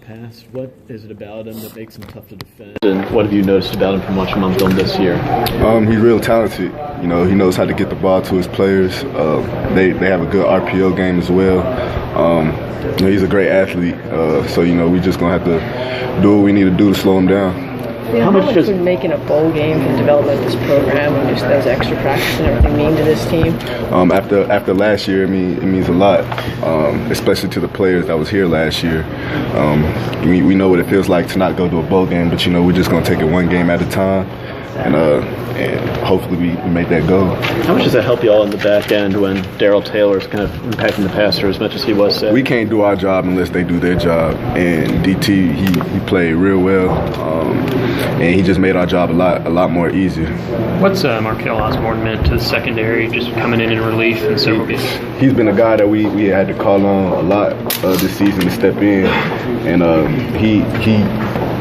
past. What is it about him that makes him tough to defend? And what have you noticed about him from watching him on film this year? He's real talented. You know, he knows how to get the ball to his players. They have a good RPO game as well. You know, he's a great athlete. So, you know, we just going to have to do what we need to do to slow him down. How much would making a bowl game for the development of this program and just those extra practice and everything mean to this team? After last year, it means a lot, especially to the players that was here last year. We know what it feels like to not go to a bowl game, but, you know, we're just going to take it one game at a time. And hopefully we make that go. How much does that help you all in the back end when Darrell Taylor's kind of impacting the passer as much as he was said? We can't do our job unless they do their job. And DT, he played real well, and he just made our job a lot more easier. What's Markel Osborne meant to the secondary, just coming in relief in several games? He's been a guy that we had to call on a lot this season to step in, and he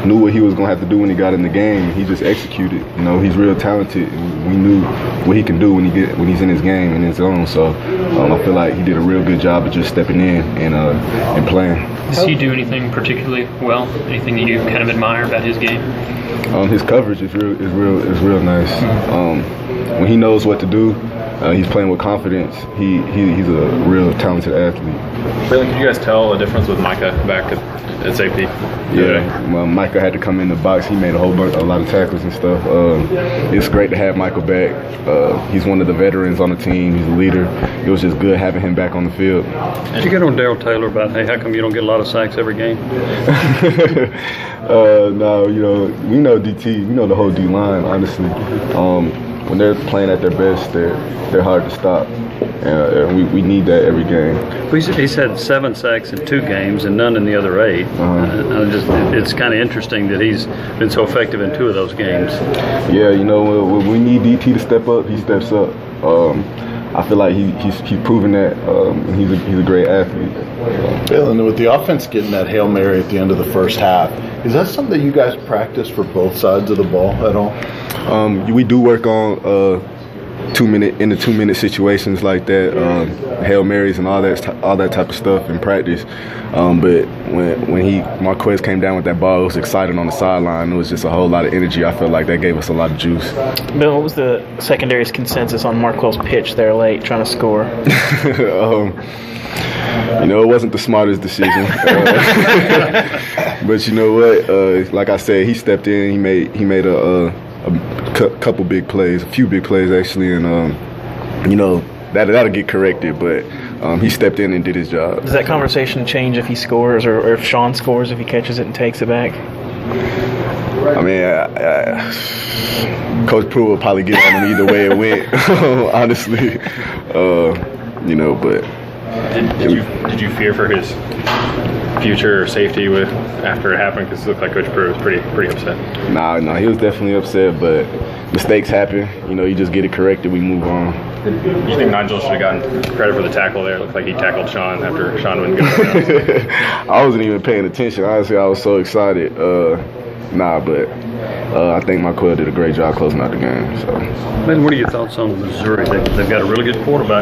knew what he was going to have to do when he got in the game. He just executed. You know, he's real talented. We knew what he can do when he's in his game, in his zone. So I feel like he did a real good job of just stepping in and playing. Does he do anything particularly well? Anything that you kind of admire about his game? His coverage is real nice. When he knows what to do, he's playing with confidence. He's a real talented athlete. Baylen, could you guys tell a difference with Micah back at safety? Yeah, well, Micah had to come in the box. He made a lot of tackles and stuff. It's great to have Michael back. He's one of the veterans on the team. He's a leader. It was just good having him back on the field. Did you get on Darrell Taylor about, hey, how come you don't get a lot of sacks every game? No, you know, we know DT. We know the whole D line, honestly. When they're playing at their best, they're hard to stop. And we need that every game. He's had 7 sacks in 2 games and none in the other 8. It's kind of interesting that he's been so effective in 2 of those games. Yeah, you know, when we need DT to step up, he steps up. I feel like he's proven that he's a great athlete. Baylen, with the offense getting that Hail Mary at the end of the first half, is that something that you guys practice for both sides of the ball at all? We do work on 2-minute situations like that, Hail Marys and all that type of stuff in practice. But when Marquez came down with that ball, it was exciting on the sideline. It was just a whole lot of energy. I felt like that gave us a lot of juice. Bill, what was the secondary's consensus on Marquez's pitch there late, trying to score? You know, it wasn't the smartest decision. But you know what? Like I said, he stepped in. He made a couple big plays, a few big plays actually, and you know that'll get corrected. But he stepped in and did his job. Does that conversation change if he scores, or if Sean scores, if he catches it and takes it back? I mean, Coach Pruitt will probably get on him either way it went. Honestly, you know, but. Did you fear for his future or safety after it happened? Because it looked like Coach Pruitt was pretty upset. Nah, he was definitely upset, but mistakes happen. You know, you just get it corrected, we move on. You think Nigel should have gotten credit for the tackle there? It looked like he tackled Sean after Sean wouldn't go. I wasn't even paying attention. Honestly, I was so excited. But I think Marquez did a great job closing out the game. So. Man, what are your thoughts on Missouri? They've got a really good quarterback.